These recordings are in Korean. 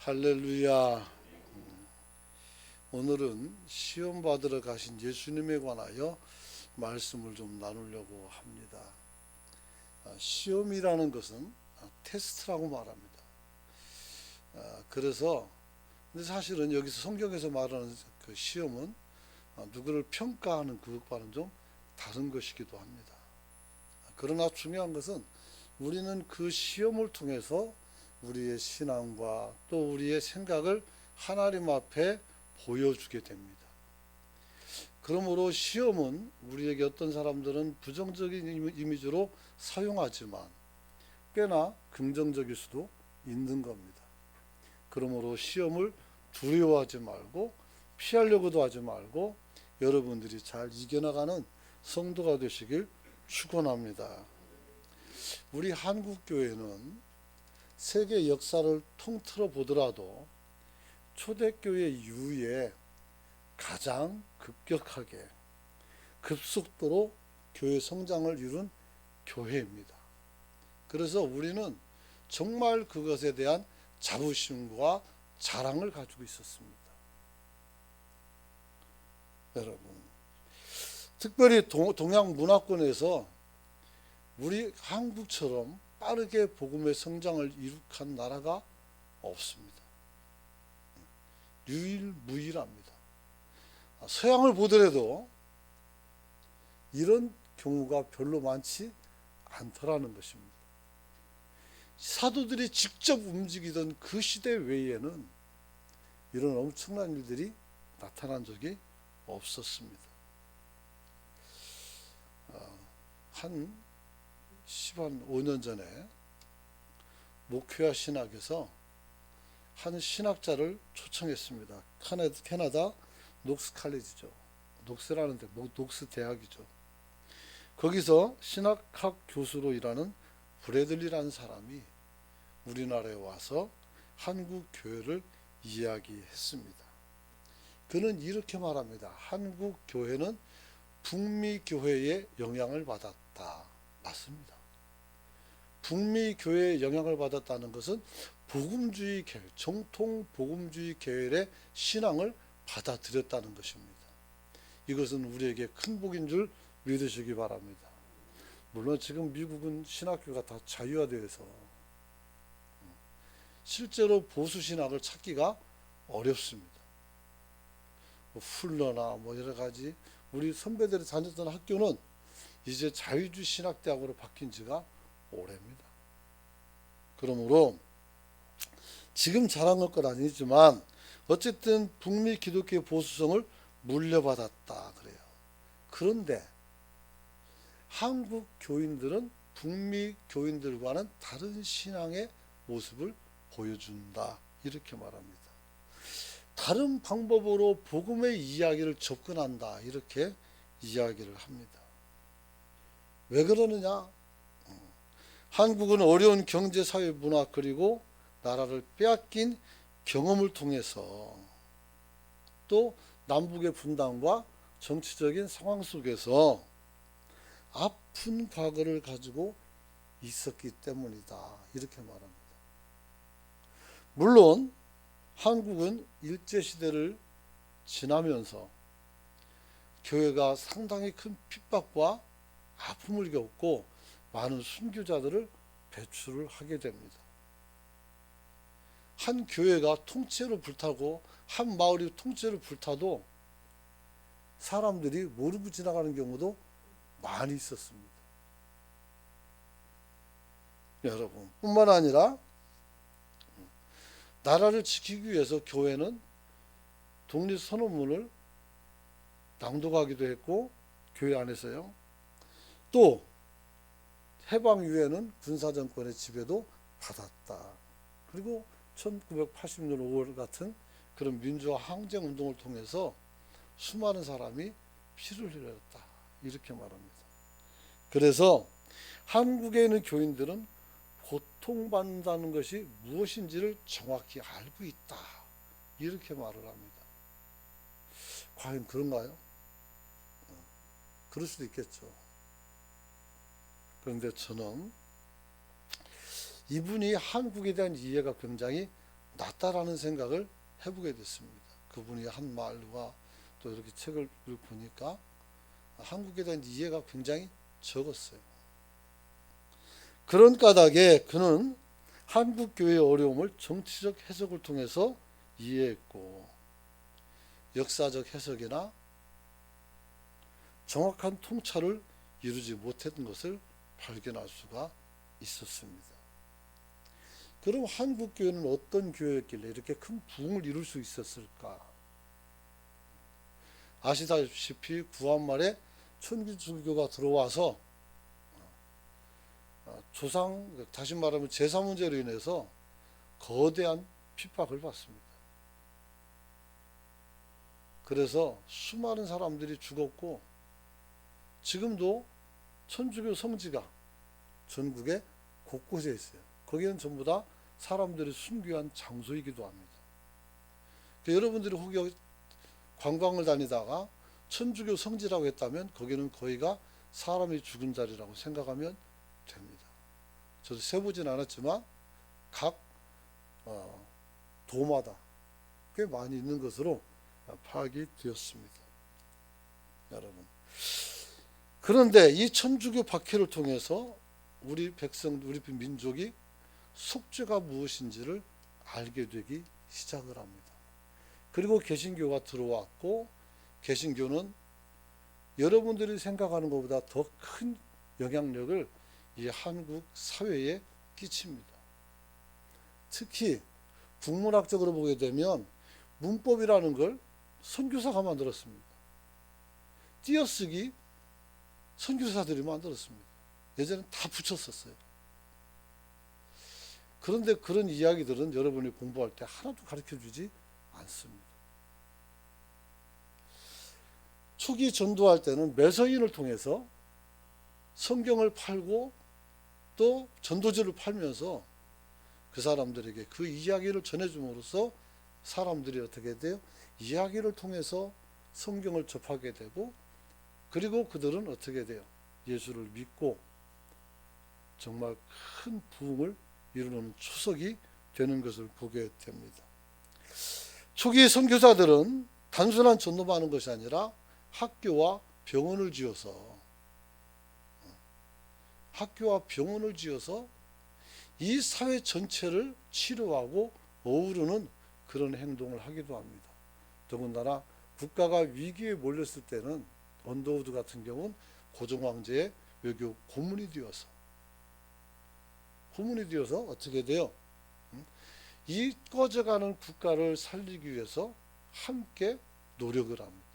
할렐루야. 오늘은 시험 받으러 가신 예수님에 관하여 말씀을 좀 나누려고 합니다. 시험이라는 것은 테스트라고 말합니다. 그래서 근데 사실은 여기서 성경에서 말하는 그 시험은 누구를 평가하는 그것과는 좀 다른 것이기도 합니다. 그러나 중요한 것은 우리는 그 시험을 통해서 우리의 신앙과 또 우리의 생각을 하나님 앞에 보여주게 됩니다. 그러므로 시험은 우리에게 어떤 사람들은 부정적인 이미지로 사용하지만 꽤나 긍정적일 수도 있는 겁니다. 그러므로 시험을 두려워하지 말고 피하려고도 하지 말고 여러분들이 잘 이겨나가는 성도가 되시길 축원합니다. 우리 한국교회는 세계 역사를 통틀어 보더라도 초대교회 이후에 가장 급격하게 급속도로 교회 성장을 이룬 교회입니다. 그래서 우리는 정말 그것에 대한 자부심과 자랑을 가지고 있었습니다. 여러분, 특별히 동양 문화권에서 우리 한국처럼 빠르게 복음의 성장을 이룩한 나라가 없습니다. 유일무이합니다. 서양을 보더라도 이런 경우가 별로 많지 않더라는 것입니다. 사도들이 직접 움직이던 그 시대 외에는 이런 엄청난 일들이 나타난 적이 없었습니다. 한 15년 전에 목회와 신학에서 한 신학자를 초청했습니다. 캐나다 녹스 칼리지죠. 녹스라는 데, 녹스 대학이죠. 거기서 신학학 교수로 일하는 브래들리라는 사람이 우리나라에 와서 한국 교회를 이야기했습니다. 그는 이렇게 말합니다. 한국 교회는 북미 교회의 영향을 받았다. 맞습니다. 북미 교회의 영향을 받았다는 것은 복음주의 계열, 정통 복음주의 계열의 신앙을 받아들였다는 것입니다. 이것은 우리에게 큰 복인 줄 믿으시기 바랍니다. 물론 지금 미국은 신학교가 다 자유화되어서 실제로 보수 신학을 찾기가 어렵습니다. 풀러나 여러 가지 우리 선배들이 다녔던 학교는 이제 자유주의 신학대학으로 바뀐 지가 오래입니다. 그러므로 지금 자랑할 건 아니지만 어쨌든 북미 기독교의 보수성을 물려받았다 그래요. 그런데 한국 교인들은 북미 교인들과는 다른 신앙의 모습을 보여준다 이렇게 말합니다. 다른 방법으로 복음의 이야기를 접근한다 이렇게 이야기를 합니다. 왜 그러느냐? 한국은 어려운 경제, 사회, 문화 그리고 나라를 빼앗긴 경험을 통해서 또 남북의 분단과 정치적인 상황 속에서 아픈 과거를 가지고 있었기 때문이다 이렇게 말합니다. 물론 한국은 일제시대를 지나면서 교회가 상당히 큰 핍박과 아픔을 겪고 많은 순교자들을 배출을 하게 됩니다. 한 교회가 통째로 불타고 한 마을이 통째로 불타도 사람들이 모르고 지나가는 경우도 많이 있었습니다. 여러분, 뿐만 아니라 나라를 지키기 위해서 교회는 독립선언문을 낭독하기도 했고 교회 안에서요. 또 해방 이후에는 군사정권의 지배도 받았다. 그리고 1980년 5월 같은 그런 민주화 항쟁 운동을 통해서 수많은 사람이 피를 흘렸다. 이렇게 말합니다. 그래서 한국에 있는 교인들은 고통받는다는 것이 무엇인지를 정확히 알고 있다. 이렇게 말을 합니다. 과연 그런가요? 그럴 수도 있겠죠. 그런데 저는 이분이 한국에 대한 이해가 굉장히 낫다라는 생각을 해보게 됐습니다. 그분이 한 말과 또 이렇게 책을 보니까 한국에 대한 이해가 굉장히 적었어요. 그런 까닭에 그는 한국 교회의 어려움을 정치적 해석을 통해서 이해했고, 역사적 해석이나 정확한 통찰을 이루지 못했던 것을 발견할 수가 있었습니다. 그럼 한국 교회는 어떤 교회였길래 이렇게 큰 부흥을 이룰 수 있었을까? 아시다시피 구한말에 천주교가 들어와서 조상, 다시 말하면 제사 문제로 인해서 거대한 핍박을 받습니다. 그래서 수많은 사람들이 죽었고, 지금도 천주교 성지가 전국에 곳곳에 있어요. 거기는 전부 다 사람들이 순교한 장소이기도 합니다. 여러분들이 혹여 관광을 다니다가 천주교 성지라고 했다면 거기는 거의가 사람이 죽은 자리라고 생각하면 됩니다. 저도 세보진 않았지만 각 도마다 꽤 많이 있는 것으로 파악이 되었습니다. 여러분, 그런데 이 천주교 박해를 통해서 우리 백성, 우리 민족이 속죄가 무엇인지를 알게 되기 시작을 합니다. 그리고 개신교가 들어왔고, 개신교는 여러분들이 생각하는 것보다 더 큰 영향력을 이 한국 사회에 끼칩니다. 특히 국문학적으로 보게 되면 문법이라는 걸 선교사가 만들었습니다. 띄어쓰기 선교사들이 만들었습니다. 예전엔 다 붙였었어요. 그런데 그런 이야기들은 여러분이 공부할 때 하나도 가르쳐주지 않습니다. 초기 전도할 때는 매서인을 통해서 성경을 팔고 또 전도지를 팔면서 그 사람들에게 그 이야기를 전해줌으로써 사람들이 어떻게 돼요? 이야기를 통해서 성경을 접하게 되고, 그리고 그들은 어떻게 돼요? 예수를 믿고 정말 큰 부흥을 이루는 초석이 되는 것을 보게 됩니다. 초기 선교사들은 단순한 전도만 하는 것이 아니라 학교와 병원을 지어서 이 사회 전체를 치료하고 어우르는 그런 행동을 하기도 합니다. 더군다나 국가가 위기에 몰렸을 때는 언더우드 같은 경우는 고종황제의 외교 고문이 되어서 어떻게 돼요? 이 꺼져가는 국가를 살리기 위해서 함께 노력을 합니다.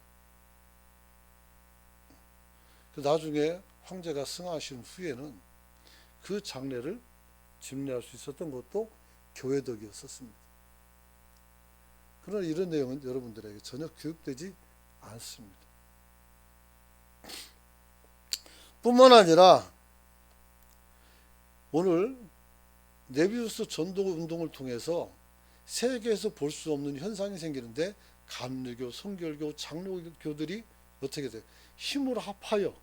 나중에 황제가 승하하신 후에는 그 장례를 집례할 수 있었던 것도 교회 덕이었었습니다. 그러나 이런 내용은 여러분들에게 전혀 교육되지 않습니다. 뿐만 아니라 오늘 네비우스 전도 운동을 통해서 세계에서 볼 수 없는 현상이 생기는데, 감리교, 성결교, 장로교들이 어떻게 돼요? 힘을 합하여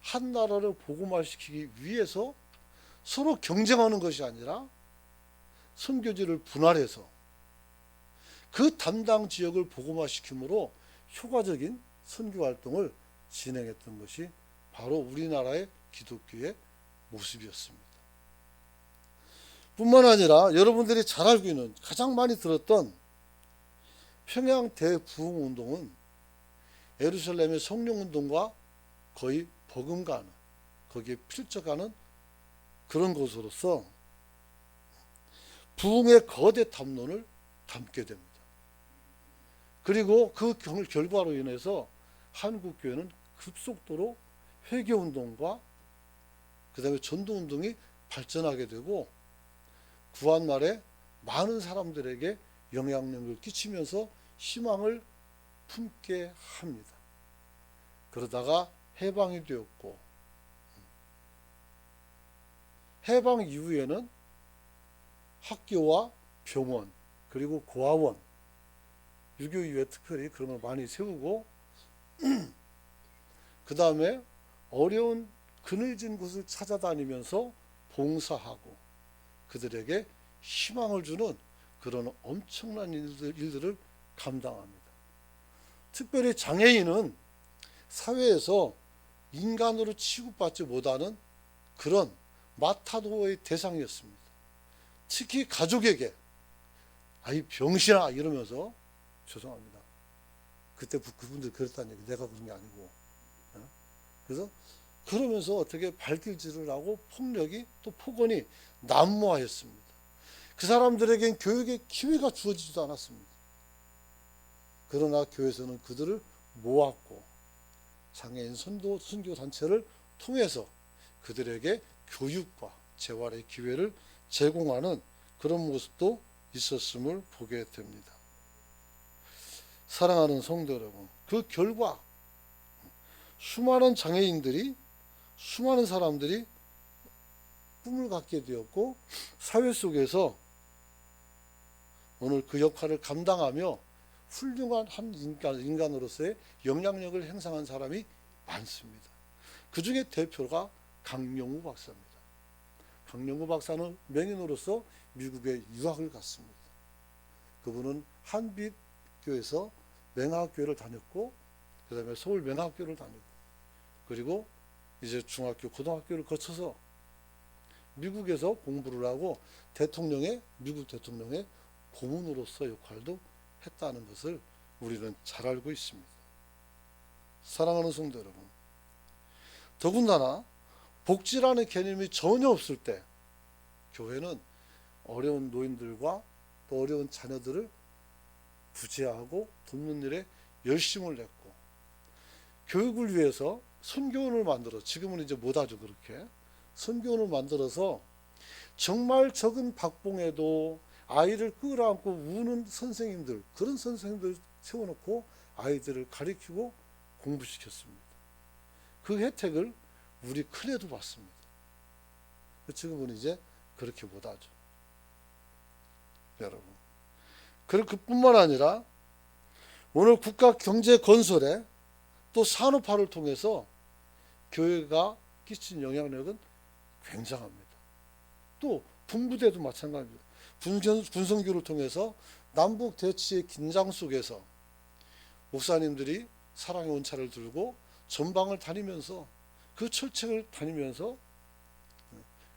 한 나라를 복음화시키기 위해서 서로 경쟁하는 것이 아니라 선교지를 분할해서 그 담당 지역을 복음화시킴으로 효과적인 선교 활동을 진행했던 것이 바로 우리나라의 기독교의 모습이었습니다. 뿐만 아니라 여러분들이 잘 알고 있는, 가장 많이 들었던 평양 대부흥운동은 예루살렘의 성령운동과 거의 버금가는, 거기에 필적하는 그런 것으로서 부흥의 거대 담론을 담게 됩니다. 그리고 그 결과로 인해서 한국교회는 급속도로 회개운동과 그 다음에 전도운동이 발전하게 되고, 구한말에 많은 사람들에게 영향력을 끼치면서 희망을 품게 합니다. 그러다가 해방이 되었고, 해방 이후에는 학교와 병원, 그리고 고아원, 6.25 이후에 특별히 그런 걸 많이 세우고, 그 다음에 어려운 그늘진 곳을 찾아다니면서 봉사하고 그들에게 희망을 주는 그런 엄청난 일들을 감당합니다. 특별히 장애인은 사회에서 인간으로 취급받지 못하는 그런 마타도의 대상이었습니다. 특히 가족에게 아이 병신아 이러면서, 죄송합니다, 그때 그분들 그랬다는 얘기, 내가 그런 게 아니고. 그래서 그러면서 어떻게 발길질을 하고 폭력이 또 폭언이 난무하였습니다. 그 사람들에겐 교육의 기회가 주어지지도 않았습니다. 그러나 교회에서는 그들을 모았고 장애인 선교 단체를 통해서 그들에게 교육과 재활의 기회를 제공하는 그런 모습도 있었음을 보게 됩니다. 사랑하는 성도 여러분, 그 결과 수많은 장애인들이, 수많은 사람들이 꿈을 갖게 되었고 사회 속에서 오늘 그 역할을 감당하며 훌륭한 한 인간으로서의 영향력을 행사한 사람이 많습니다. 그 중에 대표가 강영우 박사입니다. 강영우 박사는 명인으로서 미국에 유학을 갔습니다. 그분은 한빛교에서 맹학교를 다녔고, 그 다음에 서울 맹학교를 다니고, 그리고 이제 중학교, 고등학교를 거쳐서 미국에서 공부를 하고 미국 대통령의 고문으로서 역할도 했다는 것을 우리는 잘 알고 있습니다. 사랑하는 성도 여러분, 더군다나 복지라는 개념이 전혀 없을 때 교회는 어려운 노인들과 또 어려운 자녀들을 구제하고 돕는 일에 열심을 냈고, 교육을 위해서 선교원을 만들어, 지금은 이제 못하죠 그렇게, 선교원을 만들어서 정말 적은 박봉에도 아이를 끌어안고 우는 선생님들, 그런 선생님들 세워놓고 아이들을 가르치고 공부시켰습니다. 그 혜택을 우리 큰애도 받습니다. 지금은 이제 그렇게 못하죠. 여러분, 그리고 그뿐만 아니라 오늘 국가 경제 건설에 또 산업화를 통해서 교회가 끼친 영향력은 굉장합니다. 또 군부대도 마찬가지입니다. 군성교를 통해서 남북 대치의 긴장 속에서 목사님들이 사랑의 원차를 들고 전방을 다니면서, 그 철책을 다니면서,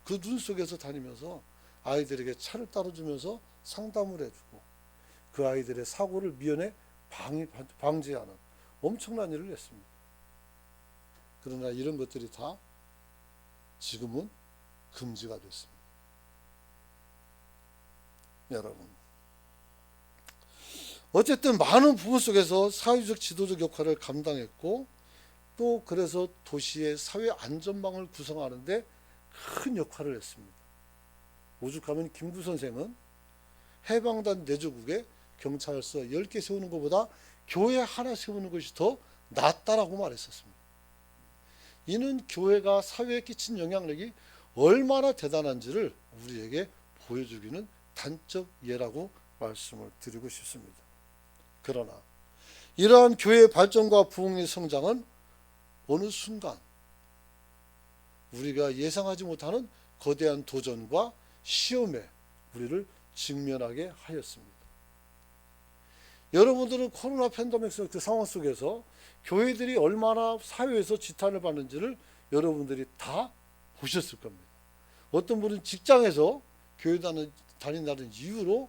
그 눈 속에서 다니면서 아이들에게 차를 따라주면서 상담을 해주고 그 아이들의 사고를 미연에 방지하는 엄청난 일을 했습니다. 그러나 이런 것들이 다 지금은 금지가 됐습니다. 여러분, 어쨌든 많은 부분 속에서 사회적 지도적 역할을 감당했고, 또 그래서 도시의 사회 안전망을 구성하는데 큰 역할을 했습니다. 오죽하면 김구 선생은 해방단 내조국에 경찰서 10개 세우는 것보다 교회 하나 세우는 것이 더 낫다라고 말했었습니다. 이는 교회가 사회에 끼친 영향력이 얼마나 대단한지를 우리에게 보여주기는 단적 예라고 말씀을 드리고 싶습니다. 그러나 이러한 교회의 발전과 부흥의 성장은 어느 순간 우리가 예상하지 못하는 거대한 도전과 시험에 우리를 직면하게 하였습니다. 여러분들은 코로나 팬데믹 그 상황 속에서 교회들이 얼마나 사회에서 지탄을 받는지를 여러분들이 다 보셨을 겁니다. 어떤 분은 직장에서 교회 다닌다는 이유로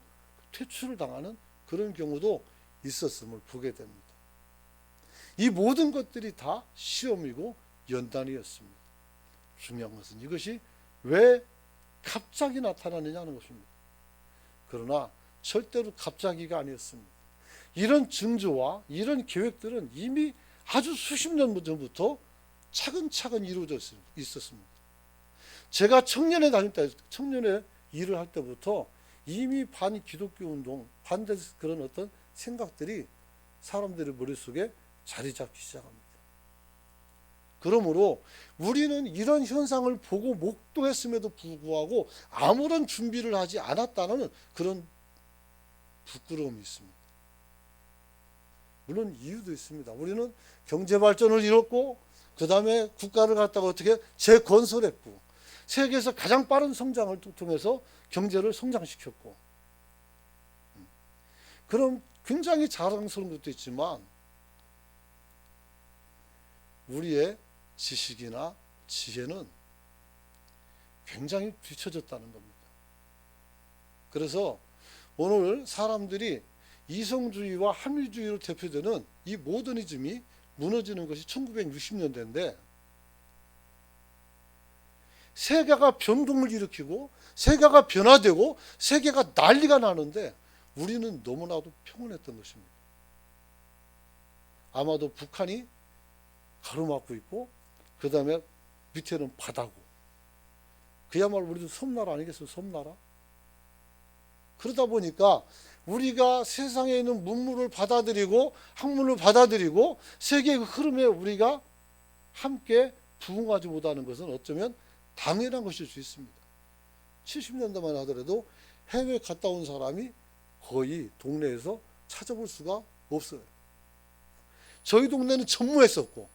퇴출을 당하는 그런 경우도 있었음을 보게 됩니다. 이 모든 것들이 다 시험이고 연단이었습니다. 중요한 것은 이것이 왜 갑자기 나타나느냐는 것입니다. 그러나 절대로 갑자기가 아니었습니다. 이런 징조와 이런 계획들은 이미 아주 수십 년 전부터 차근차근 이루어져 있었습니다. 제가 청년에 일을 할 때부터 이미 반기독교 운동, 반대 그런 어떤 생각들이 사람들의 머릿속에 자리 잡기 시작합니다. 그러므로 우리는 이런 현상을 보고 목도했음에도 불구하고 아무런 준비를 하지 않았다는 그런 부끄러움이 있습니다. 물론 이유도 있습니다. 우리는 경제발전을 이뤘고 그 다음에 국가를 갖다가 어떻게 그럼 굉장히 자랑스러운 것도 있지만 우리의 지식이나 지혜는 굉장히 뒤처졌다는 겁니다. 그래서 오늘 사람들이 이성주의와 합리주의로 대표되는 이 모더니즘이 무너지는 것이 1960년대인데 세계가 변동을 일으키고 세계가 변화되고 세계가 난리가 나는데 우리는 너무나도 평온했던 것입니다. 아마도 북한이 가로막고 있고 그 다음에 밑에는 바다고 그야말로 우리도 섬나라 아니겠어요? 섬나라. 그러다 보니까 우리가 세상에 있는 문물을 받아들이고 학문을 받아들이고 세계의 흐름에 우리가 함께 부응하지 못하는 것은 어쩌면 당연한 것일 수 있습니다. 70년대만 하더라도 해외 갔다 온 사람이 거의 동네에서 찾아볼 수가 없어요. 저희 동네는 전무했었고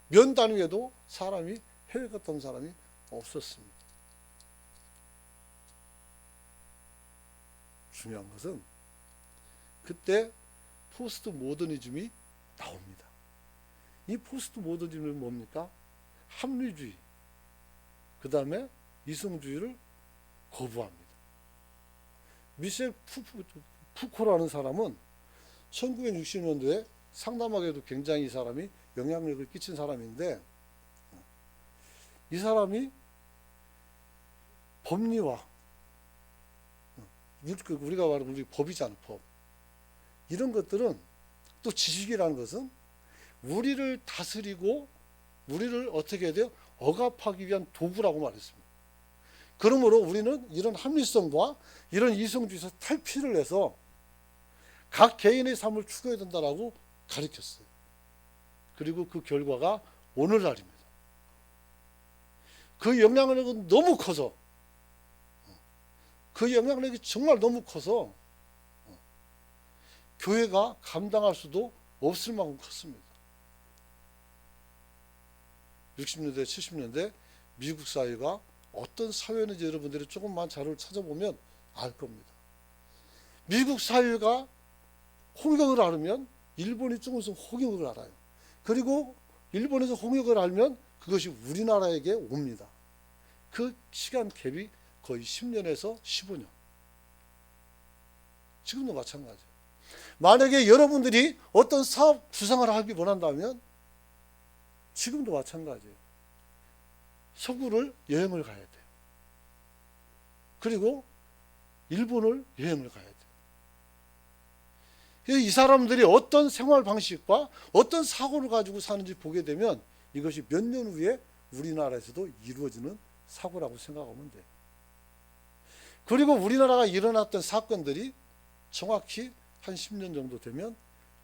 면 단위에도 사람이 해외 갔다 온 사람이 없었습니다. 중요한 것은 그때 포스트 모더니즘이 나옵니다. 이 포스트 모더니즘은 뭡니까? 합리주의, 그 다음에 이성주의를 거부합니다. 미셸 푸코라는 사람은 1960년도에 상담하게도 굉장히 이 사람이 영향력을 끼친 사람인데 이 사람이 법리와 우리가 말하는 우리 법이잖아, 법. 이런 것들은 또 지식이라는 것은 우리를 다스리고 우리를 어떻게 해야 돼요? 억압하기 위한 도구라고 말했습니다. 그러므로 우리는 이런 합리성과 이런 이성주의에서 탈피를 해서 각 개인의 삶을 추구해야 된다라고 가르쳤어요. 그리고 그 결과가 오늘날입니다. 그 영향력은 너무 커서 그 영향력이 정말 너무 커서 교회가 감당할 수도 없을 만큼 컸습니다. 60년대, 70년대 미국 사회가 어떤 사회였는지 여러분들이 조금만 자료를 찾아보면 알 겁니다. 미국 사회가 홍역을 알으면 일본이 조금씩 홍역을 알아요. 그리고 일본에서 홍역을 알면 그것이 우리나라에게 옵니다. 그 시간 갭이 거의 10년에서 15년. 지금도 마찬가지예요. 만약에 여러분들이 어떤 사업 구상을 하기 원한다면 지금도 마찬가지예요. 서구를 여행을 가야 돼요. 그리고 일본을 여행을 가야 돼요. 이 사람들이 어떤 생활 방식과 어떤 사고를 가지고 사는지 보게 되면 이것이 몇 년 후에 우리나라에서도 이루어지는 사고라고 생각하면 돼요. 그리고 우리나라가 일어났던 사건들이 정확히 한 10년 정도 되면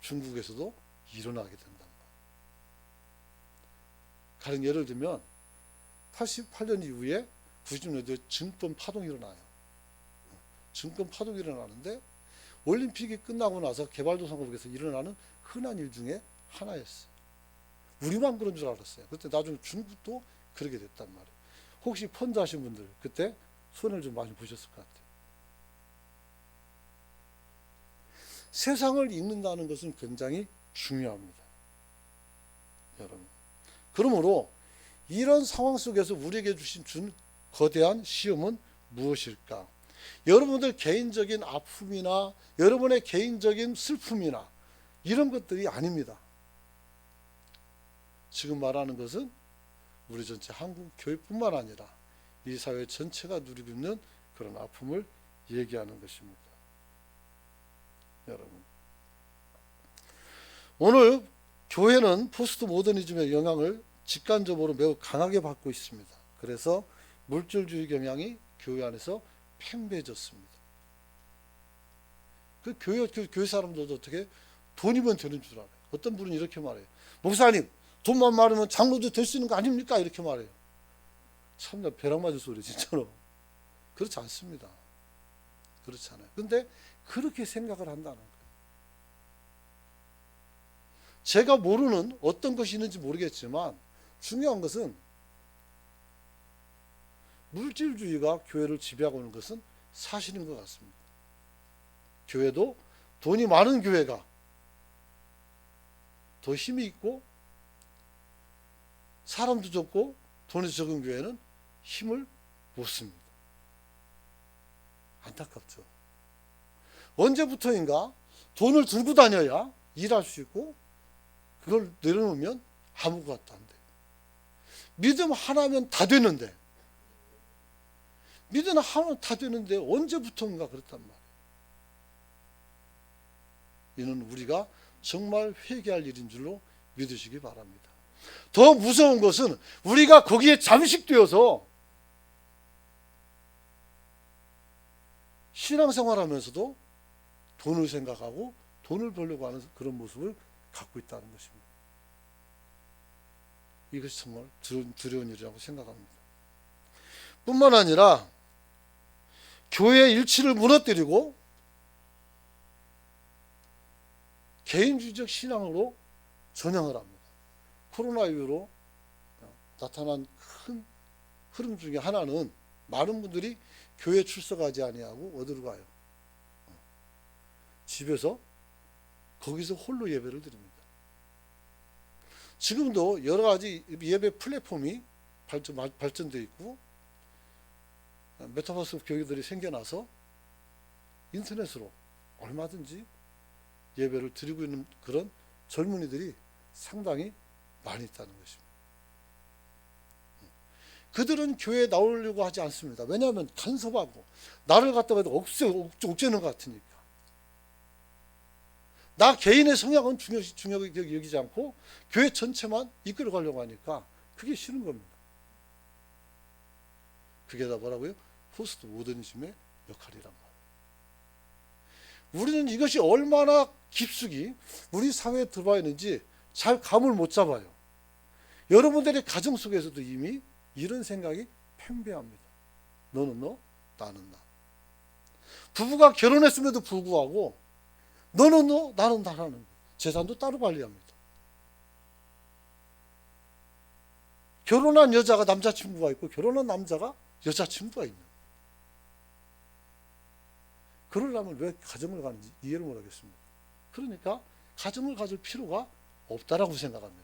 중국에서도 일어나게 된단 말이에요. 다른 예를 들면 88년 이후에 90년대에 증권 파동이 일어나요. 증권 파동이 일어나는데 올림픽이 끝나고 나서 개발도상국에서 일어나는 흔한 일 중에 하나였어요. 우리만 그런 줄 알았어요. 그때 나중에 중국도 그렇게 됐단 말이에요. 혹시 펀드 하신 분들 그때 손해를 좀 많이 보셨을 것 같아요. 세상을 읽는다는 것은 굉장히 중요합니다. 여러분. 그러므로 이런 상황 속에서 우리에게 준 거대한 시험은 무엇일까? 여러분들 개인적인 아픔이나 여러분의 개인적인 슬픔이나 이런 것들이 아닙니다. 지금 말하는 것은 우리 전체 한국 교회뿐만 아니라 이 사회 전체가 누리고 있는 그런 아픔을 얘기하는 것입니다. 여러분, 오늘 교회는 포스트 모더니즘의 영향을 직간접으로 매우 강하게 받고 있습니다. 그래서 물질주의 경향이 교회 안에서 팽배해졌습니다. 그 교회 사람들도 어떻게 돈이면 되는 줄 알아요. 어떤 분은 이렇게 말해요. 목사님, 돈만 많으면 장로도 될 수 있는 거 아닙니까? 이렇게 말해요. 참나 벼락 맞은 소리 진짜로. 그렇지 않습니다. 그렇지 않아요. 근데 그렇게 생각을 한다는 거예요. 제가 모르는 어떤 것이 있는지 모르겠지만 중요한 것은 물질주의가 교회를 지배하고 있는 것은 사실인 것 같습니다. 교회도 돈이 많은 교회가 더 힘이 있고, 사람도 적고 돈이 적은 교회는 힘을 못 씁니다. 안타깝죠. 언제부터인가 돈을 들고 다녀야 일할 수 있고, 그걸 내려놓으면 아무것도 안 돼요. 믿음 하나면 다 되는데, 믿음 하나면 다 되는데 언제부터인가 그렇단 말이에요. 이는 우리가 정말 회개할 일인 줄로 믿으시기 바랍니다. 더 무서운 것은 우리가 거기에 잠식되어서 신앙생활하면서도 돈을 생각하고 돈을 벌려고 하는 그런 모습을 갖고 있다는 것입니다. 이것이 정말 두려운 일이라고 생각합니다. 뿐만 아니라 교회의 일치를 무너뜨리고 개인주의적 신앙으로 전향을 합니다. 코로나 이후로 나타난 큰 흐름 중에 하나는 많은 분들이 교회 출석하지 아니하고 어디로 가요? 집에서 거기서 홀로 예배를 드립니다. 지금도 여러 가지 예배 플랫폼이 발전되어 있고, 메타버스 교회들이 생겨나서 인터넷으로 얼마든지 예배를 드리고 있는 그런 젊은이들이 상당히 많이 있다는 것입니다. 그들은 교회에 나오려고 하지 않습니다. 왜냐하면 간섭하고 나를 갖다 봐도 옥죄는 것 같으니까. 나 개인의 성향은 중요하게 여기지 않고 교회 전체만 이끌어 가려고 하니까 그게 싫은 겁니다. 그게 다 뭐라고요? 포스트 모더니즘의 역할이란 말이에요. 우리는 이것이 얼마나 깊숙이 우리 사회에 들어와 있는지 잘 감을 못 잡아요. 여러분들의 가정 속에서도 이미 이런 생각이 팽배합니다. 너는 너, 나는 나. 부부가 결혼했음에도 불구하고 너는 너, 나는 나라는 재산도 따로 관리합니다. 결혼한 여자가 남자친구가 있고 결혼한 남자가 여자친구가 있는. 그러려면 왜 가정을 가는지 이해를 못하겠습니다. 그러니까 가정을 가질 필요가 없다라고 생각합니다.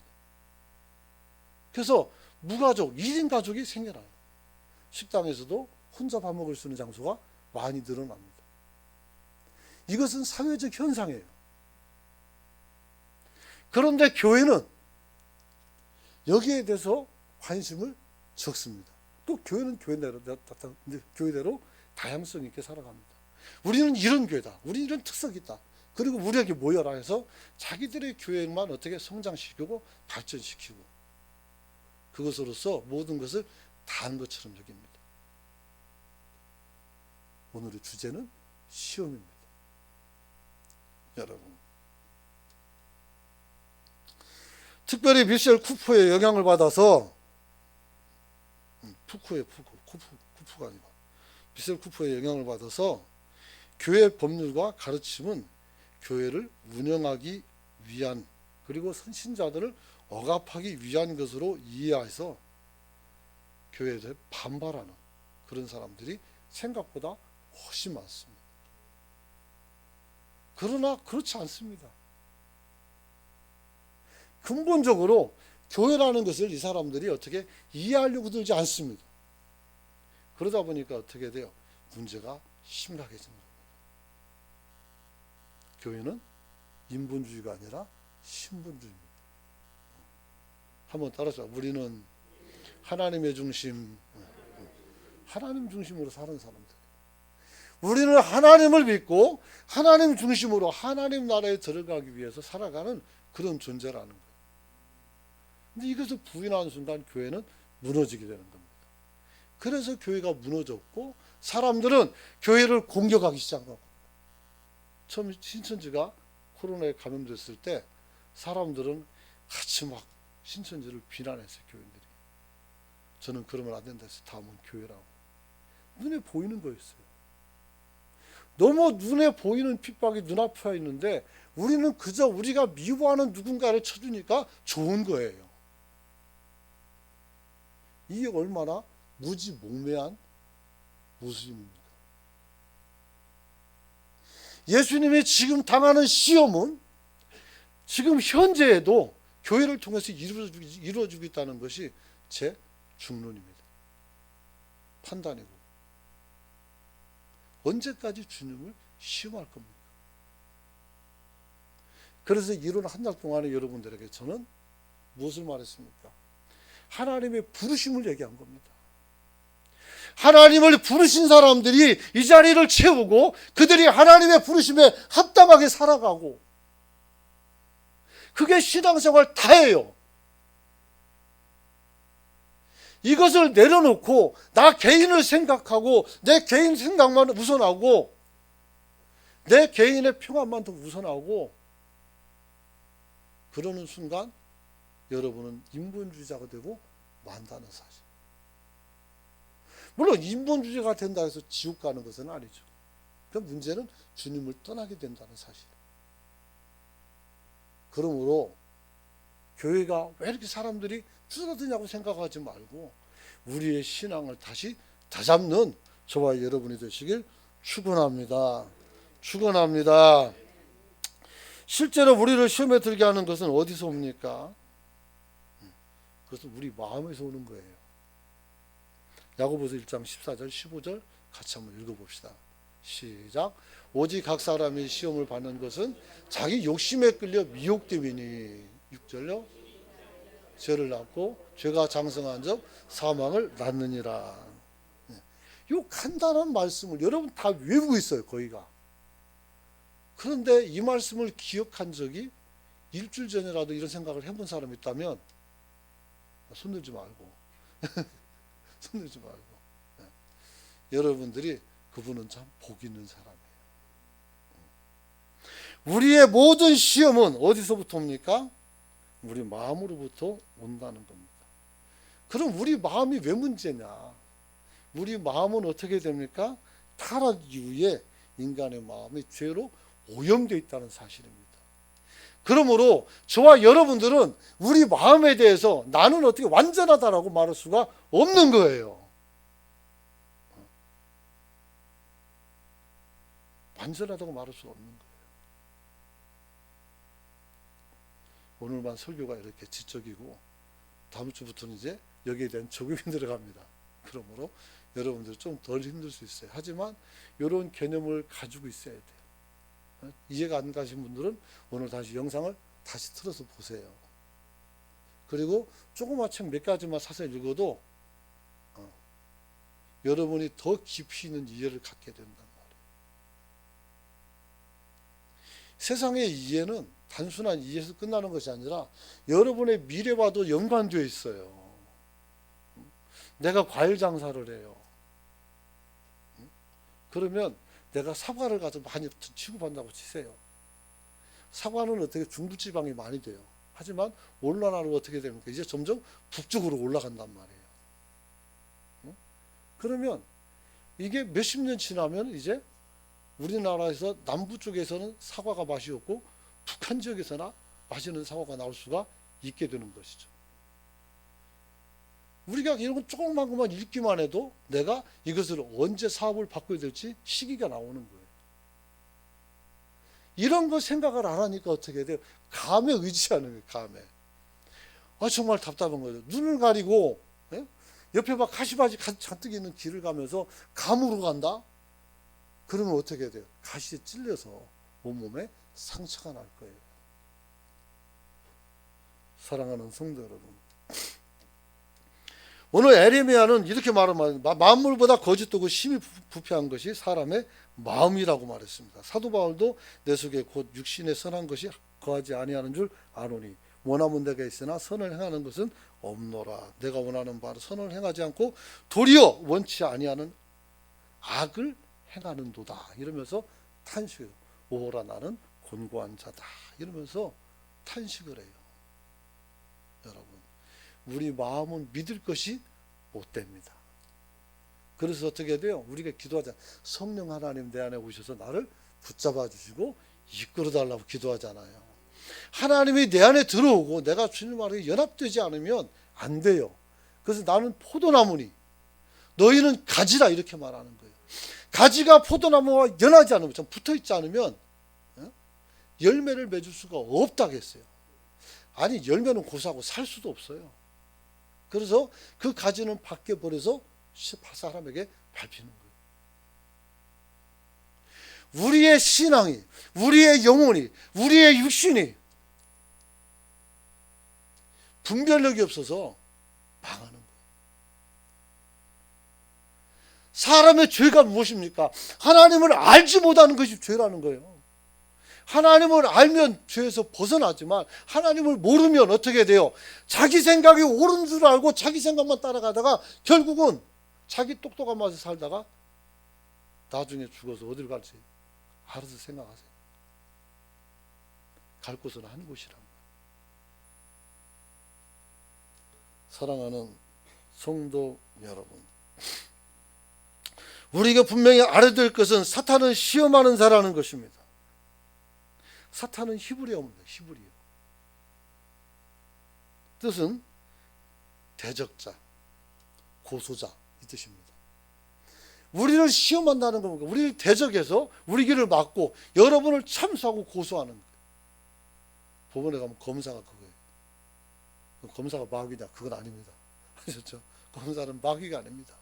그래서 무가족, 1인 가족이 생겨나요. 식당에서도 혼자 밥 먹을 수 있는 장소가 많이 늘어납니다. 이것은 사회적 현상이에요. 그런데 교회는 여기에 대해서 관심을 적습니다. 또 교회는 교회대로 다양성 있게 살아갑니다. 우리는 이런 교회다. 우리는 이런 특색이 있다. 그리고 우리에게 모여라 해서 자기들의 교회만 어떻게 성장시키고 발전시키고 그것으로서 모든 것을 다 한 것처럼 여깁니다. 오늘의 주제는 시험입니다. 여러분, 특별히 미셸 쿠퍼의 영향을 받아서 쿠프가 아니고 미셸 쿠퍼의 영향을 받아서 교회 법률과 가르침은 교회를 운영하기 위한 그리고 선신자들을 억압하기 위한 것으로 이해해서 교회에 대해 반발하는 그런 사람들이 생각보다 훨씬 많습니다. 그러나 그렇지 않습니다. 근본적으로 교회라는 것을 이 사람들이 어떻게 이해하려고 들지 않습니다. 그러다 보니까 어떻게 돼요? 문제가 심각해지는 겁니다. 교회는 인본주의가 아니라 신분주의입니다. 한번 따라서 우리는 하나님의 중심, 하나님 중심으로 사는 사람들. 우리는 하나님을 믿고 하나님 중심으로 하나님 나라에 들어가기 위해서 살아가는 그런 존재라는 거예요. 근데 이것을 부인하는 순간 교회는 무너지게 되는 겁니다. 그래서 교회가 무너졌고 사람들은 교회를 공격하기 시작하고 처음 신천지가 코로나에 감염됐을 때 사람들은 같이 막 신천지를 비난했어요. 교인들이. 저는 그러면 안 된다 해서 다음은 교회라고. 눈에 보이는 거였어요. 너무 눈에 보이는 핍박이 눈앞에 있는데 우리는 그저 우리가 미워하는 누군가를 쳐주니까 좋은 거예요. 이게 얼마나 무지몽매한 모습입니까? 예수님이 지금 당하는 시험은 지금 현재에도 교회를 통해서 이루어지고 있다는 것이 제 중론입니다. 판단이고. 언제까지 주님을 시험할 겁니까? 그래서 이런 한 달 동안에 여러분들에게 저는 무엇을 말했습니까? 하나님의 부르심을 얘기한 겁니다. 하나님을 부르신 사람들이 이 자리를 채우고 그들이 하나님의 부르심에 합당하게 살아가고, 그게 신앙생활 다예요. 이것을 내려놓고 나 개인을 생각하고 내 개인 생각만 우선하고 내 개인의 평안만 더 우선하고 그러는 순간 여러분은 인본주의자가 되고 만다는 사실. 물론 인본주의가 된다 해서 지옥 가는 것은 아니죠. 그 문제는 주님을 떠나게 된다는 사실. 그러므로 교회가 왜 이렇게 사람들이 줄어드냐고 생각하지 말고 우리의 신앙을 다시 다잡는 저와 여러분이 되시길 축원합니다. 축원합니다. 실제로 우리를 시험에 들게 하는 것은 어디서 옵니까? 그것은 우리 마음에서 오는 거예요. 야고보서 1장 14절 15절 같이 한번 읽어봅시다. 시작. 오직 각 사람이 시험을 받는 것은 자기 욕심에 끌려 미혹됨이니. 6절요. 죄를 낳고 죄가 장성한 적 사망을 낳느니라. 이 간단한 말씀을 여러분 다 외우고 있어요. 거의가. 그런데 이 말씀을 기억한 적이 일주일 전이라도 이런 생각을 해본 사람이 있다면 손들지 말고 손들지 말고 여러분들이 그분은 참 복 있는 사람이에요. 우리의 모든 시험은 어디서부터 옵니까? 우리 마음으로부터 온다는 겁니다. 그럼 우리 마음이 왜 문제냐? 우리 마음은 어떻게 됩니까? 타락 이후에 인간의 마음이 죄로 오염되어 있다는 사실입니다. 그러므로 저와 여러분들은 우리 마음에 대해서 나는 어떻게 완전하다라고 말할 수가 없는 거예요. 완전하다고 말할 수 없는 거예요. 오늘만 설교가 이렇게 지적이고 다음 주부터는 이제 여기에 대한 적용이 들어갑니다. 그러므로 여러분들 좀 덜 힘들 수 있어요. 하지만 이런 개념을 가지고 있어야 돼요. 이해가 안 가신 분들은 오늘 다시 영상을 다시 틀어서 보세요. 그리고 조그만 책 몇 가지만 사서 읽어도 여러분이 더 깊이 있는 이해를 갖게 된단 말이에요. 세상의 이해는 단순한 이해에서 끝나는 것이 아니라 여러분의 미래와도 연관되어 있어요. 내가 과일 장사를 해요. 그러면 내가 사과를 가서 많이 취급한다고 치세요. 사과는 어떻게 중부지방이 많이 돼요. 하지만 온난화로 어떻게 됩니까? 이제 점점 북쪽으로 올라간단 말이에요. 그러면 이게 몇십 년 지나면 이제 우리나라에서 남부 쪽에서는 사과가 맛이 없고 북한 지역에서나 맛있는 사과가 나올 수가 있게 되는 것이죠. 우리가 이런 건 조그만 것만 읽기만 해도 내가 이것을 언제 사업을 바꿔야 될지 시기가 나오는 거예요. 이런 거 생각을 안 하니까 어떻게 돼요? 감에 의지하는 거예요. 감에. 정말 답답한 거죠. 눈을 가리고 옆에 막 가시바지 잔뜩 있는 길을 가면서 감으로 간다? 그러면 어떻게 돼요? 가시에 찔려서 온몸에 상처가 날 거예요. 사랑하는 성도 여러분, 오늘 에레미야는 이렇게 말합니다. 만물보다 거짓되고 심히 부패한 것이 사람의 마음이라고 말했습니다. 사도 바울도 내 속에 곧 육신의 선한 것이 거하지 아니하는 줄 아노니 원하면 내가 있으나 선을 행하는 것은 없노라. 내가 원하는 바로 선을 행하지 않고 도리어 원치 아니하는 악을 행하는도다. 이러면서 탄식해요. 오호라 나는 곤고한 자다. 이러면서 탄식을 해요. 여러분, 우리 마음은 믿을 것이 못 됩니다. 그래서 어떻게 돼요? 우리가 기도하자. 성령 하나님 내 안에 오셔서 나를 붙잡아 주시고 이끌어 달라고 기도하잖아요. 하나님이 내 안에 들어오고 내가 주님과 연합되지 않으면 안 돼요. 그래서 나는 포도나무니 너희는 가지라 이렇게 말하는 거예요. 가지가 포도나무와 연하지 않으면, 좀 붙어있지 않으면 열매를 맺을 수가 없다고 했어요. 아니, 열매는 고사하고 살 수도 없어요. 그래서 그 가지는 밖에 버려서 사람에게 밟히는 거예요. 우리의 신앙이, 우리의 영혼이, 우리의 육신이 분별력이 없어서 망하는 거예요. 사람의 죄가 무엇입니까? 하나님을 알지 못하는 것이 죄라는 거예요. 하나님을 알면 죄에서 벗어나지만 하나님을 모르면 어떻게 돼요? 자기 생각이 옳은 줄 알고 자기 생각만 따라가다가 결국은 자기 똑똑한 맛에 살다가 나중에 죽어서 어딜 갈지 알아서 생각하세요. 갈 곳은 한 곳이란 말이에요. 사랑하는 성도 여러분, 우리가 분명히 알아야 될 것은 사탄은 시험하는 자라는 것입니다. 사탄은 히브리어입니다. 히브리어. 뜻은 대적자, 고소자 이 뜻입니다. 우리를 시험한다는 겁니다. 우리를 대적해서 우리 길을 막고 여러분을 참수하고 고소하는 거예요. 법원에 가면 검사가 그거예요. 검사가 마귀냐? 그건 아닙니다. 아셨죠? 검사는 마귀가 아닙니다.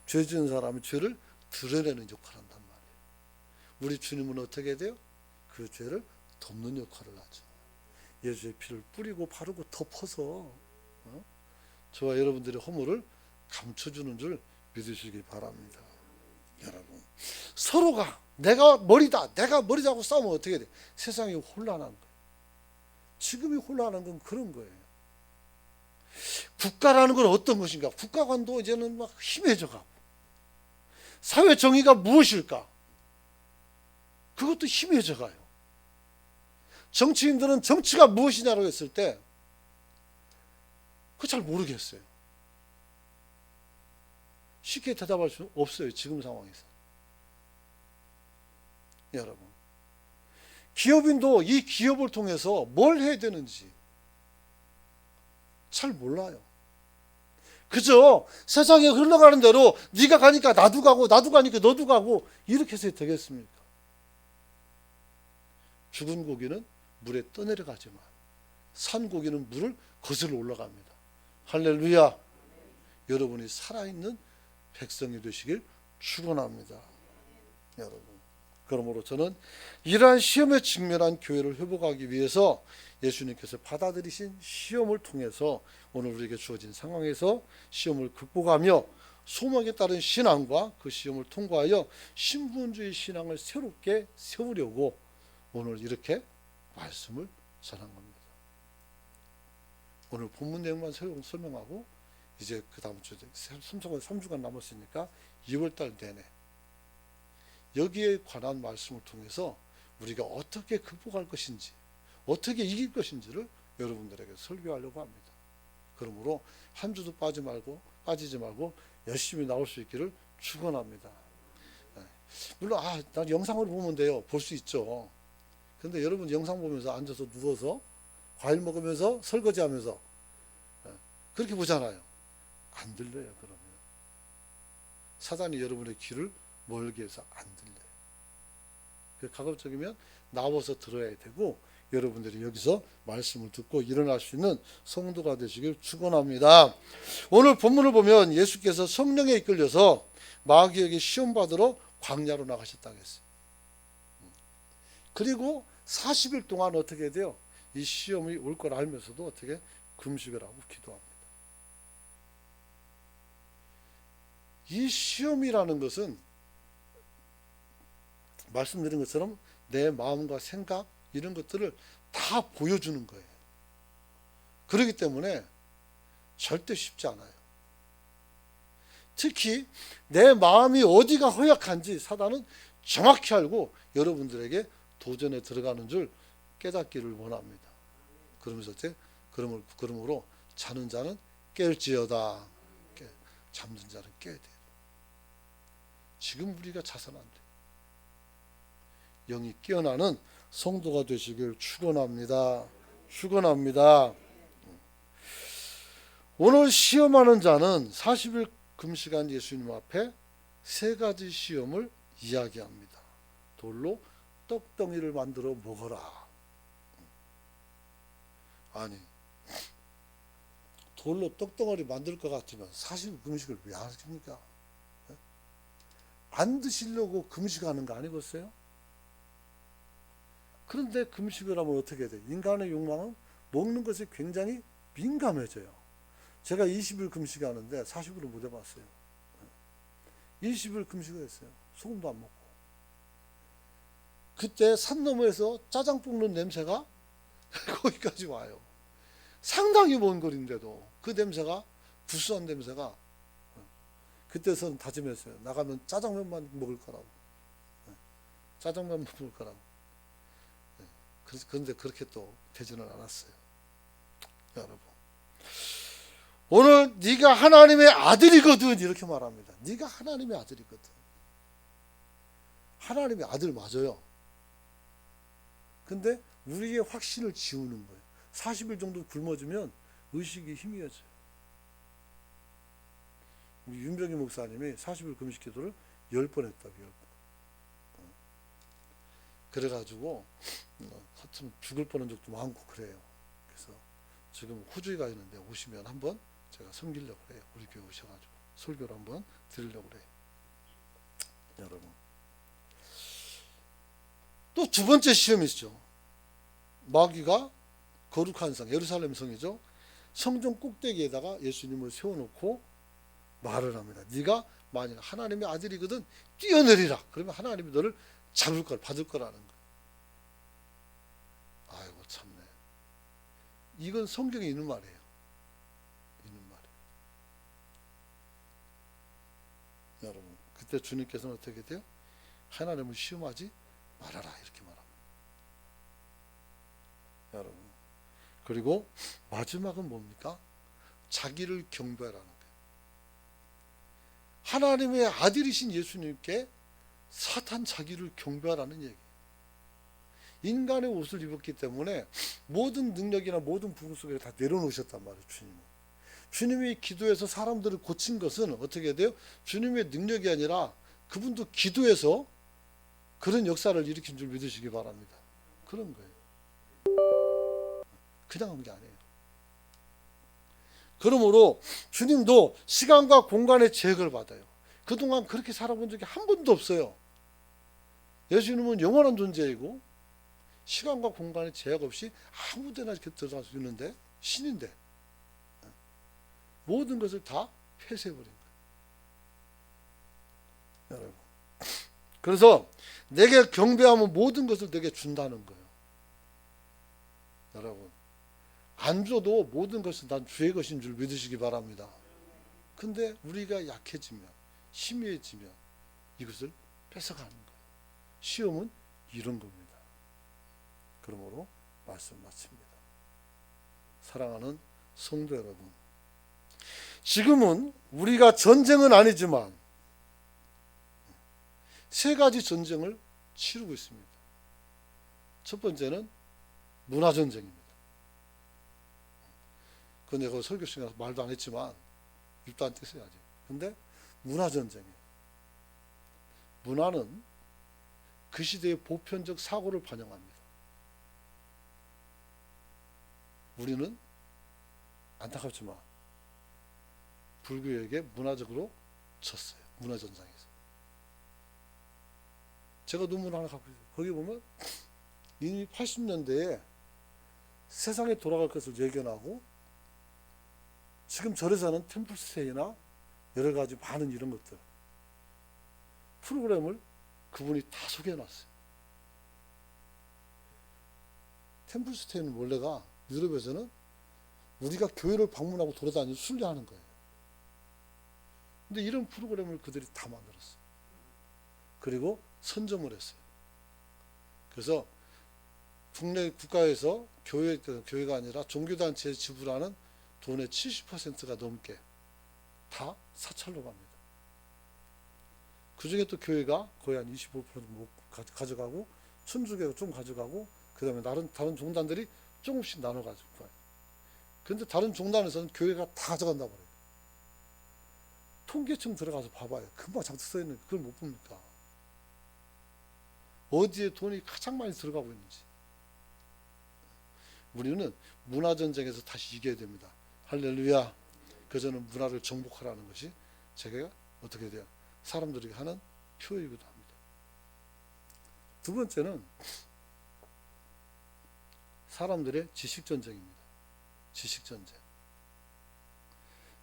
죄 지은 사람은 죄를 드러내는 역할을 한단 말이에요. 우리 주님은 어떻게 돼요? 그 죄를 덮는 역할을 하죠. 예수의 피를 뿌리고 바르고 덮어서 저와 여러분들의 허물을 감춰주는 줄 믿으시기 바랍니다. 여러분, 서로가 내가 머리다, 내가 머리다 하고 싸우면 어떻게 돼? 세상이 혼란한 거예요. 지금이 혼란한 건 그런 거예요. 국가라는 건 어떤 것인가? 국가관도 이제는 막 희미해져 가고, 사회 정의가 무엇일까? 그것도 희미해져 가요. 정치인들은 정치가 무엇이냐고 했을 때 그거 잘 모르겠어요. 쉽게 대답할 수 없어요. 지금 상황에서. 여러분, 기업인도 이 기업을 통해서 뭘 해야 되는지 잘 몰라요. 그저 세상에 흘러가는 대로 네가 가니까 나도 가고 나도 가니까 너도 가고 이렇게 해서 되겠습니까? 죽은 고기는 물에 떠내려가지만 산 고기는 물을 거슬러 올라갑니다. 할렐루야. 여러분이 살아있는 백성이 되시길 축원합니다. 여러분, 그러므로 저는 이러한 시험에 직면한 교회를 회복하기 위해서 예수님께서 받아들이신 시험을 통해서 오늘 우리에게 주어진 상황에서 시험을 극복하며 소망에 따른 신앙과 그 시험을 통과하여 신분주의 신앙을 새롭게 세우려고 오늘 이렇게 말씀을 전한 겁니다. 오늘 본문 내용만 설명하고 이제 그 다음 주 3주간 남았으니까 2월달 내내 여기에 관한 말씀을 통해서 우리가 어떻게 극복할 것인지, 어떻게 이길 것인지를 여러분들에게 설교하려고 합니다. 그러므로 한 주도 빠지지 말고 열심히 나올 수 있기를 축원합니다. 물론 난 영상을 보면 돼요. 볼 수 있죠. 그런데 여러분 영상 보면서 앉아서 누워서 과일 먹으면서 설거지하면서 그렇게 보잖아요. 안 들려요. 그러면 사단이 여러분의 귀를 멀게 해서 안 들려요. 가급적이면 나와서 들어야 되고 여러분들이 여기서 말씀을 듣고 일어날 수 있는 성도가 되시길 축원합니다. 오늘 본문을 보면 예수께서 성령에 이끌려서 마귀에게 시험 받으러 광야로 나가셨다고 했어요. 그리고 40일 동안 어떻게 돼요? 이 시험이 올 걸 알면서도 어떻게 금식을 하고 기도합니다. 이 시험이라는 것은 말씀드린 것처럼 내 마음과 생각 이런 것들을 다 보여주는 거예요. 그렇기 때문에 절대 쉽지 않아요. 특히 내 마음이 어디가 허약한지 사단은 정확히 알고 여러분들에게 도전에 들어가는 줄 깨닫기를 원합니다. 그러면서 그러므로 자는 자는 깰지어다. 잠든 자는 깨야 돼요. 지금 우리가 자서는 안 돼요. 영이 깨어나는 성도가 되시길 축원합니다. 축원합니다. 오늘 시험하는 자는 40일 금식한 예수님 앞에 세 가지 시험을 이야기합니다. 돌로 떡덩이를 만들어 먹어라. 아니, 돌로 떡덩어리 만들 것 같으면 40일 금식을 왜 하십니까? 안 드시려고 금식하는 거 아니겠어요? 그런데 금식을 하면 어떻게 돼? 인간의 욕망은 먹는 것에 굉장히 민감해져요. 제가 20일 금식하는데 40일을 못 해봤어요. 20일 금식을 했어요. 소금도 안 먹고. 그때 산 너머에서 짜장 볶는 냄새가 거기까지 와요. 상당히 먼 거리인데도 그 냄새가, 구수한 냄새가, 그때서는 다짐했어요. 나가면 짜장면만 먹을 거라고. 짜장면만 먹을 거라고. 그런데 그렇게 또 되지는 않았어요. 여러분, 오늘 네가 하나님의 아들이거든 이렇게 말합니다. 네가 하나님의 아들이거든. 하나님의 아들 맞아요. 근데 우리의 확신을 지우는 거예요. 40일 정도 굶어주면 의식이 희미해져요. 우리 윤병희 목사님이 40일 금식 기도를 10번 했다고. 10번. 그래가지고 하여튼 죽을 뻔한 적도 많고 그래요. 그래서 지금 호주에 가 있는데 오시면 한번 제가 섬기려고 그래요. 우리 교회 오셔가지고 설교를 한번 드리려고 그래요. 여러분, 또 두 번째 시험이죠. 마귀가 거룩한 성, 예루살렘 성이죠. 성전 꼭대기에다가 예수님을 세워놓고 말을 합니다. 네가 만약 하나님의 아들이거든 뛰어내리라. 그러면 하나님이 너를 잡을 걸, 받을 거라는 거예요. 아이고 참네. 이건 성경에 있는 말이에요. 있는 말이에요. 여러분, 그때 주님께서는 어떻게 돼요? 하나님을 시험하지 말아라 이렇게 말합니다. 여러분, 그리고 마지막은 뭡니까? 자기를 경배하라는 거예요. 하나님의 아들이신 예수님께 사탄 자기를 경배하라는 얘기예요. 인간의 옷을 입었기 때문에 모든 능력이나 모든 부분 속에 다 내려놓으셨단 말이에요. 주님은. 주님이 기도해서 사람들을 고친 것은 어떻게 돼요? 주님의 능력이 아니라 그분도 기도해서 그런 역사를 일으킨 줄 믿으시기 바랍니다. 그런 거예요. 그냥 한 게 아니에요. 그러므로 주님도 시간과 공간의 제약을 받아요. 그동안 그렇게 살아본 적이 한 번도 없어요. 예수님은 영원한 존재이고 시간과 공간의 제약 없이 아무 데나 이렇게 들어갈 수 있는데, 신인데 모든 것을 다 폐쇄해버린 거예요. 여러분, 그래서 내게 경배하면 모든 것을 내게 준다는 거예요. 여러분, 안 줘도 모든 것은 난 주의 것인 줄 믿으시기 바랍니다. 근데 우리가 약해지면, 희미해지면 이것을 뺏어가는 거예요. 시험은 이런 겁니다. 그러므로 말씀 마칩니다. 사랑하는 성도 여러분, 지금은 우리가 전쟁은 아니지만 세 가지 전쟁을 치르고 있습니다. 첫 번째는 문화전쟁입니다. 그건 내가 설교 시간에 말도 안 했지만 입도 안 뗐어야지. 근데 문화전쟁이에요. 문화는 그 시대의 보편적 사고를 반영합니다. 우리는 안타깝지만 불교에게 문화적으로 졌어요. 문화전쟁에서. 제가 논문 하나 갖고 있어요. 거기 보면 이미 80년대에 세상에 돌아갈 것을 예견하고 지금 절에서는 템플스테이나 여러 가지 많은 이런 것들 프로그램을 그분이 다 소개해놨어요. 템플스테이는 원래가 유럽에서는 우리가 교회를 방문하고 돌아다니면서 순례하는 거예요. 근데 이런 프로그램을 그들이 다 만들었어요. 그리고 선점을 했어요. 그래서 국내 국가에서 교회가 아니라 종교단체에 지불하는 돈의 70%가 넘게 다 사찰로 갑니다. 그 중에 또 교회가 거의 한 25% 가져가고, 천주교가 좀 가져가고, 그 다음에 다른 종단들이 조금씩 나눠 가지고 가요. 그런데 다른 종단에서는 교회가 다 가져간다고 그래요. 통계청 들어가서 봐봐요. 금방 잔뜩 써 있는 그걸 못 봅니까? 어디에 돈이 가장 많이 들어가고 있는지. 우리는 문화전쟁에서 다시 이겨야 됩니다. 할렐루야. 그저는 문화를 정복하라는 것이 제가 어떻게 돼요? 사람들에게 하는 표이기도 합니다. 두 번째는 사람들의 지식전쟁입니다. 지식전쟁.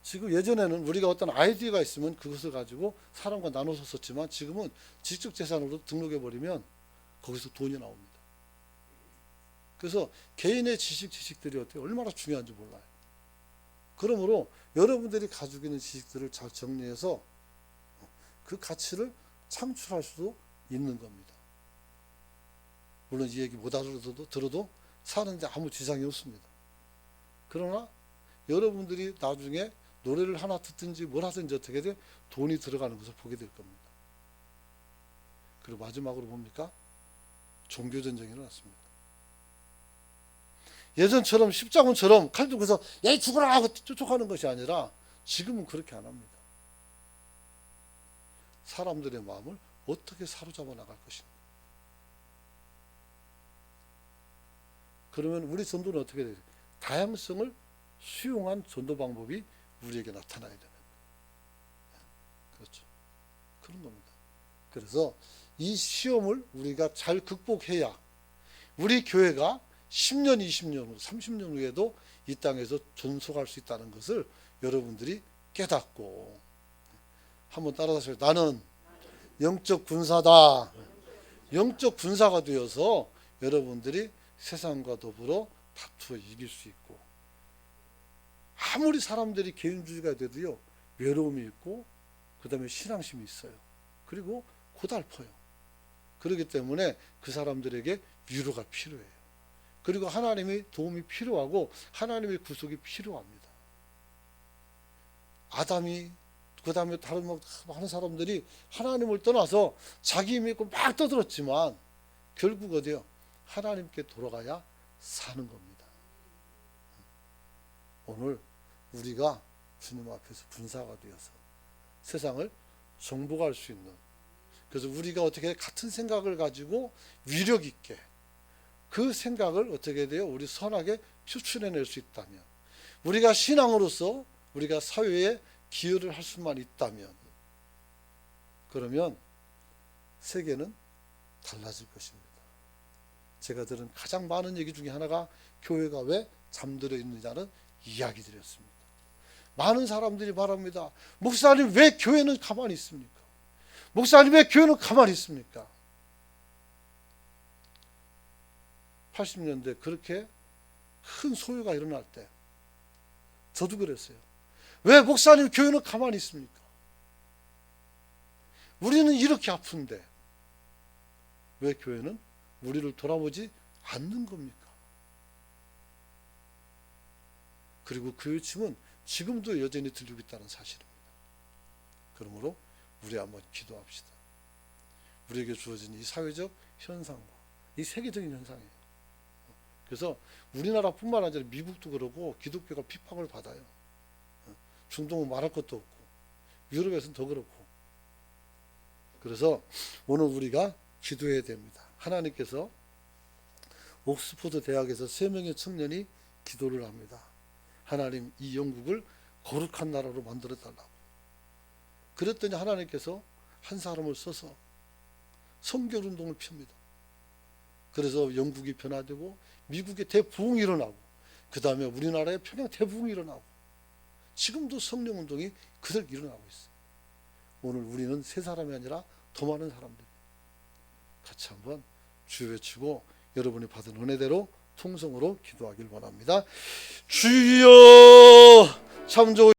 지금 예전에는 우리가 어떤 아이디어가 있으면 그것을 가지고 사람과 나눠서 썼지만 지금은 지적재산으로 등록해버리면 거기서 돈이 나옵니다. 그래서 개인의 지식들이 어떻게 얼마나 중요한지 몰라요. 그러므로 여러분들이 가지고 있는 지식들을 잘 정리해서 그 가치를 창출할 수도 있는 겁니다. 물론 이 얘기 못 들어도 사는데 아무 지장이 없습니다. 그러나 여러분들이 나중에 노래를 하나 듣든지 뭘 하든지 어떻게 돼? 돈이 들어가는 것을 보게 될 겁니다. 그리고 마지막으로 뭡니까? 종교전쟁이 일어났습니다. 예전처럼 십자군처럼 칼 들고서 야 죽어라 하고 쫓아가는 것이 아니라 지금은 그렇게 안 합니다. 사람들의 마음을 어떻게 사로잡아 나갈 것인가. 그러면 우리 전도는 어떻게 돼요? 다양성을 수용한 전도 방법이 우리에게 나타나야 되는 거예요. 그렇죠. 그런 겁니다. 그래서 이 시험을 우리가 잘 극복해야 우리 교회가 10년, 20년 후, 30년 후에도 이 땅에서 존속할 수 있다는 것을 여러분들이 깨닫고 한번 따라하세요. 나는 영적 군사다. 영적 군사가 되어서 여러분들이 세상과 더불어 다투어 이길 수 있고 아무리 사람들이 개인주의가 돼도요 외로움이 있고 그 다음에 신앙심이 있어요. 그리고 고달퍼요. 그렇기 때문에 그 사람들에게 위로가 필요해요. 그리고 하나님의 도움이 필요하고 하나님의 구속이 필요합니다. 아담이 그 다음에 다른 많은 사람들이 하나님을 떠나서 자기 믿고 막 떠들었지만 결국 어디요? 하나님께 돌아가야 사는 겁니다. 오늘 우리가 주님 앞에서 군사가 되어서 세상을 정복할 수 있는, 그래서 우리가 어떻게 같은 생각을 가지고 위력 있게 그 생각을 어떻게 돼요? 우리 선하게 표출해낼 수 있다면, 우리가 신앙으로서 우리가 사회에 기여를 할 수만 있다면, 그러면 세계는 달라질 것입니다. 제가 들은 가장 많은 얘기 중에 하나가 교회가 왜 잠들어 있느냐는 이야기들이었습니다. 많은 사람들이 말합니다. 목사님 왜 교회는 가만히 있습니까? 목사님 왜 교회는 가만히 있습니까? 80년대 그렇게 큰 소요가 일어날 때 저도 그랬어요. 왜 목사님 교회는 가만히 있습니까? 우리는 이렇게 아픈데 왜 교회는 우리를 돌아보지 않는 겁니까? 그리고 그 요청은 지금도 여전히 들리고 있다는 사실입니다. 그러므로 우리 한번 기도합시다. 우리에게 주어진 이 사회적 현상과 이 세계적인 현상이에요. 그래서 우리나라뿐만 아니라 미국도 그러고 기독교가 핍박을 받아요. 중동은 말할 것도 없고 유럽에서는 더 그렇고. 그래서 오늘 우리가 기도해야 됩니다. 하나님께서 옥스퍼드 대학에서 3명의 청년이 기도를 합니다. 하나님 이 영국을 거룩한 나라로 만들어 달라고. 그랬더니 하나님께서 한 사람을 써서 성결운동을 펴니다. 그래서 영국이 변화되고 미국의 대부흥이 일어나고 그 다음에 우리나라의 평양 대부흥이 일어나고 지금도 성령운동이 그대로 일어나고 있어요. 오늘 우리는 세 사람이 아니라 더 많은 사람들이 같이 한번 주 외치고 여러분이 받은 은혜대로 통성으로 기도하길 원합니다. 주여 참 좋으